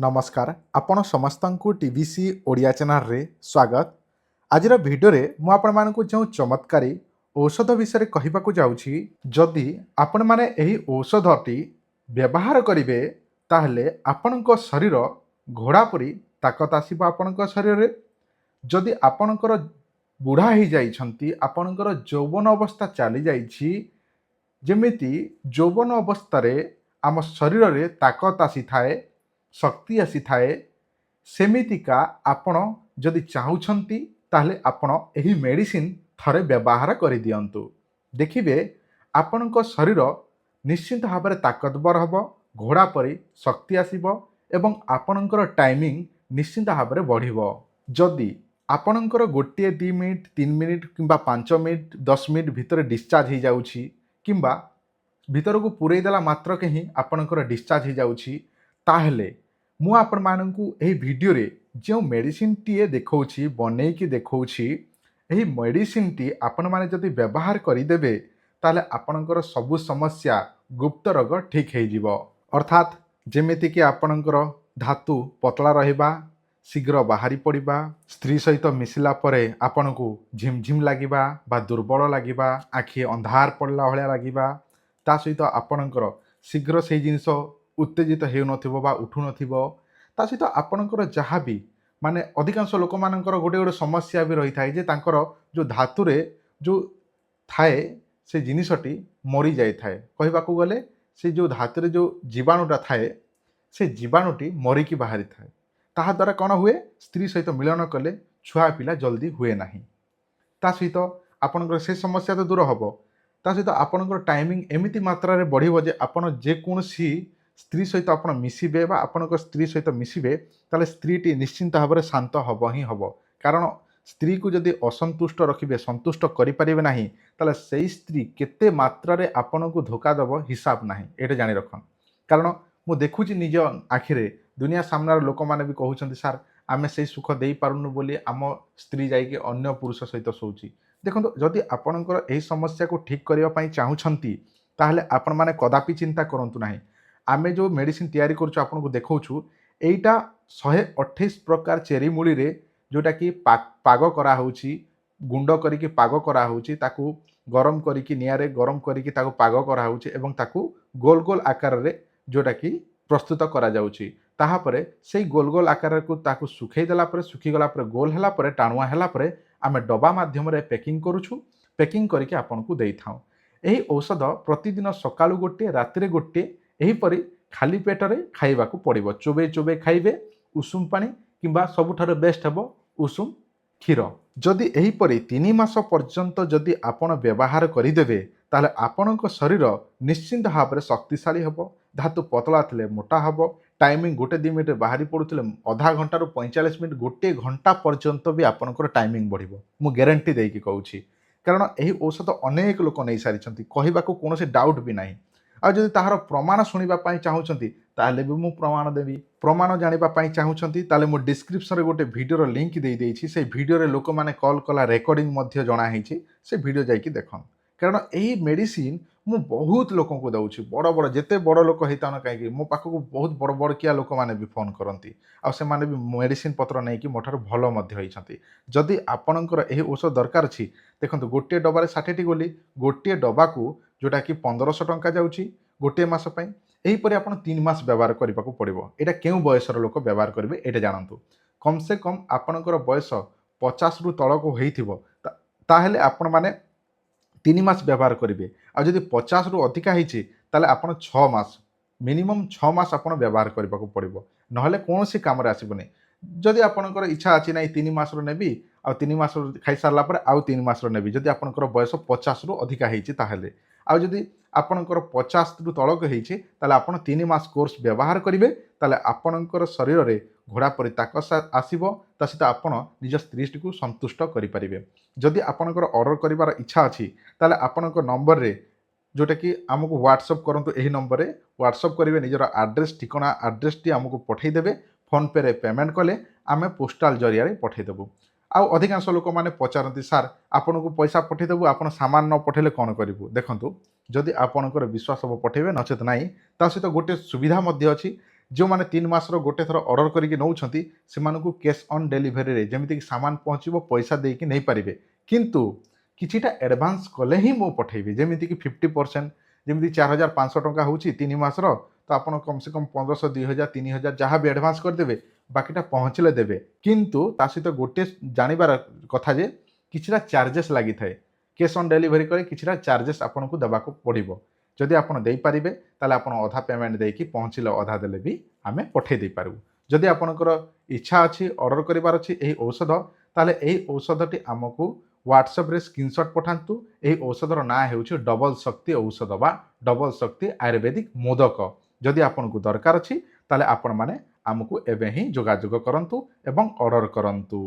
नमस्कार आपण समस्तंकु TVC Odia channel रे स्वागत। आजिर भिडियो रे मु आपण मानकु जो चमत्कारी औषध विषय कहबाकू जाउछि जदि आपण माने एही औषधटी व्यवहार करिवे ताहले आपणक शरीर घोड़ा परी ताकत आसीबो आपणक शरीर रे। जदि आपणकर बुढ़ा हो जाइछंती आपणकर यौवन अवस्था चली जाइछि जेमिति यौवन अवस्था रे आम शरीर रे ताकत आसी थाए शक्ति आसी थाए सेमितिका आपण जदि चाहुछंती ताहले आपण एही मेडिसिन थरे व्यवहार करि दियंतु देखिबे आपणक शरीर निश्चित भाव में ताकतवर हबो घोड़ा परी शक्ति आसीबो एवं आपणकर टाइमिंग निश्चित भाव में बढ़िबो। जदि आपणकर गोटे 2 मिनिट 3 मिनिट किंबा 5 मिनिट 10 मिनिट भितर डिस्चार्ज हो जाउछि किंबा भितर को पुरई देला मात्र के ही आपणकर डिस्चार्ज हो जाउछि ताहले मु आपण मानकु एही वीडियो रे जो मेडिसिन टीए देखौछि बनै कि देखौछि एही मेडिसिन टी आपण माने जदि व्यवहार करि देबे ताले आपणकर सबु समस्या गुप्त रोग ठीक हो जिवो। अर्थात जेमिति कि आपणकर धातु पतला रहिबा शीघ्र बाहरी पड़िबा स्त्री सहित मिसिला परे आपणकु झिमझिम लागिबा बा दुर्बल लागिबा आखि अंधार पड़ला भलिया लागिबा ता सहित आपणकर शीघ्र से जिनिस उत्तेजित हो नथिबो बा उठु नथिबो ता सहित आपणकर जहाँ भी माने अधिकांश लोक मानकर गोटे गोटे समस्या भी रही थाए जे तांकर जो धातु रे जो थाए से जिनिसटी मरी जाई थाए कहबाकू गले से जो धातु रे जो जीवाणुटा थाए से जीवाणुटी मरिकी बाहरी थाए ताहा द्वारा कौन हुए स्त्री सहित मिलन कले छुआ पिला जल्दी हुए नहीं। ता सहित आपणकर से समस्या तो दूर हबो ता सहित आपणकर टाइमिंग एमिति मात्रा रे बढ़िबो जे आपण जे कोनसी स्त्री सहित आपण मिसिबे बा आपणकर स्त्री सहित मिसिबे ताले स्त्रीटी निश्चिंत भाव में शांत हब ही हब कारण स्त्री को जदि असंतुष्ट रखिबे संतुष्ट करि परिबे नाही ताले सेही स्त्री केते मात्रा रे आपणकु धोखा दब हिसाब नाही एटा जानि रखन। कारण मु देखुची निज आखिरे दुनिया सामनार लोक माने भी कहउछंती सार आमे से सुख देई पारुनु बोली आम स्त्री जाइके अन्य पुरुष सहित सोउची। देखो जदि आपणकर एही समस्या को ठीक करिवा पई चाहुछंती ताहले आपण माने कदापि चिंता करंतु नाही। आमे जो मेडिसिन तैयारी करछु आपन को देखौछु एटा 128 प्रकार चेरी मूली रे जोटा कि पाग करा होउची गुंड करिके पाग करा होउची ताकू गरम करिके नियारे गरम करिके ताकू पाग करा होउची एवं ताकू गोल गोल आकार रे जोटा कि प्रस्तुत करा जाउची ताहा परे सेही गोल गोल आकार को ताकू सुखै देला परे सुखी गला परे गोल हला परे टाणुआ हला परे आमे डबा माध्यम रे पैकिंग करूछु पैकिंग करके आपन को देई थाउ। एही औषध प्रतिदिन सकाळु गोटे राति रे गोटे एहीपरि खाली पेटरे खाइबाकू पड़िबो चोबे चोबे खाइबे उषुम पानी किंबा सबुठार बेस्ट हेबो उषुम क्षीर। जदि एहीपरि 3 मास पर्यंत जदि आपण व्यवहार करिदेबे ताले आपणक शरीर निश्चिंत भाव में शक्तिशाली हेबो धातु पतला थिले मोटा हेबो टाइमिंग गोटे 2 मिनिट बाहरी पड़ुथिले आधा घंटा रु 45 मिनिट गोटे घंटा पर्यंत भी आपणकर टाइमिंग बढ़िबो मु ग्यारंटी देकी कहूछि। कारण एही औषध अनेक लोक नै सारिछंती कहबाकू कोनोसी डाउट भी नाही। आ जदि ताहार प्रमाण शुणिबा पई चाहुछंती ताहले भी मु प्रमाण देबी प्रमाण जानिबा पई चाहुछंती ताहले मु डिस्क्रिप्शन रे गोटे वीडियो रो लिंक देई देइछि से वीडियो रे लोक माने कॉल कला रेकॉर्डिंग मध्य जणा हेछि से वीडियो जाइकी देखन। कारण एही मेडिसिन मु बहुत लोक को दउछि बड़ बड़ जेते बड़ लोक हेता न काई मो पाखको बहुत बड़ बड़ किया लोक माने भी फोन करंती आ से माने भी मेडिसिन पत्र नै कि मोठार भलो मध्य होइछंती। जदि आपणकर एही औषध दरकार अछि देखंतु गोटे डबा रे 60 टी गोली गोटे डबा को जोटा कि 1500 टंका जाउछि गोटे मास पई एहीपरि आपण 3 मास व्यवहार करबाकू पड़िबो। एटा केउ बयसर लोक व्यवहार करिवे एटा जानंतु कम से कम आपणकर बयस 50 रु तळक होइथिबो ताहेले आपण माने 3 मास व्यवहार करिवे आ जदि 50 रु अधिका हिछि ताले आपण 6 मास मिनिमम 6 मास आपण व्यवहार करबाकू पड़िबो नहले कोनोसी काम रे आसीबोनी। जदि आपणकर इच्छा अछि नै 3 मास रो नेबी आ 3 मास खाइ सारला पर आउ 3 मास रो नेबी जदि आपणकर बयस 50 रु अधिका हिछि ताहेले आ जदि आपणकर 50 रु तळक हिछि ताले आपण 3 मास कोर्स व्यवहार करिवे ताले आपणकर शरीर रे घोड़ा परि ताकत आसीबो ता सहित आपण निज स्त्री को संतुष्ट करि परिबे। जदि आपणकर ऑर्डर करिवार इच्छा अछि ताले आपणकर नंबर रे जोटा कि आमको व्हाट्सएप करंतु एही नंबर रे व्हाट्सएप करिवे निजर एड्रेस ठिकाना एड्रेस टी आमको पठै देबे फोन पे रे पेमेंट कले आमे पोस्टल जरिया रे पठै देबु। आउ अधिकांश लोक माने पचारती सार आपन को पैसा पठेदेबू आप सामान न पठेले कौन करूँ देखूँ जदि आपणकर विश्वास हम पठेबे नचेत नाई ता सहित गोटे सुविधा अच्छी ଯେଉଁମାନେ 3 ମାସର ଗୋଟେ ଥର ଅର୍ଡ଼ର କରିକି ନେଉଛନ୍ତି ସେମାନଙ୍କୁ କ୍ୟାସ୍ ଅନ୍ ଡେଲିଭରିରେ ଯେମିତିକି ସାମାନ ପହଞ୍ଚିବ ପଇସା ଦେଇକି ନେଇପାରିବେ। କିନ୍ତୁ କିଛିଟା ଆଡ଼ଭାନ୍ସ କଲେ ହିଁ ମୁଁ ପଠାଇବି, ଯେମିତିକି 50%, ଯେମିତି 4,500 ଟଙ୍କା ହେଉଛି 3 ମାସର, ତ ଆପଣ କମ୍ ସେ କମ୍ 1,500, 2,000, 3,000 ଯାହା ବି ଆଡ଼ଭାନ୍ସ କରିଦେବେ, ବାକିଟା ପହଞ୍ଚିଲେ ଦେବେ। କିନ୍ତୁ ତା ସହିତ ଗୋଟିଏ ଜାଣିବାର କଥା ଯେ କିଛିଟା ଚାର୍ଜେସ୍ ଲାଗିଥାଏ। କ୍ୟାସ୍ ଅନ୍ ଡେଲିଭରି କରି କିଛିଟା ଚାର୍ଜେସ୍ ଆପଣଙ୍କୁ ଦେବାକୁ ପଡ଼ିବ। ଯଦି ଆପଣ ଦେଇପାରିବେ ତାହେଲେ ଆପଣ ଅଧା ପେମେଣ୍ଟ ଦେଇକି ପହଞ୍ଚିଲେ ଅଧା ଦେଲେ ବି ଆମେ ପଠାଇ ଦେଇପାରିବୁ। ଯଦି ଆପଣଙ୍କର ଇଚ୍ଛା ଅଛି ଅର୍ଡ଼ର କରିବାର ଅଛି ଏହି ଔଷଧ, ତାହେଲେ ଏହି ଔଷଧଟି ଆମକୁ ହ୍ୱାଟ୍ସଆପ୍ରେ ସ୍କ୍ରିନଶଟ୍ ପଠାନ୍ତୁ। ଏହି ଔଷଧର ନାଁ ହେଉଛି ଡବଲ ଶକ୍ତି ଔଷଧ ବା ଡବଲ ଶକ୍ତି ଆୟୁର୍ବେଦିକ ମୋଦକ। ଯଦି ଆପଣଙ୍କୁ ଦରକାର ଅଛି ତାହେଲେ ଆପଣମାନେ ଆମକୁ ଏବେ ହିଁ ଯୋଗାଯୋଗ କରନ୍ତୁ ଏବଂ ଅର୍ଡ଼ର କରନ୍ତୁ।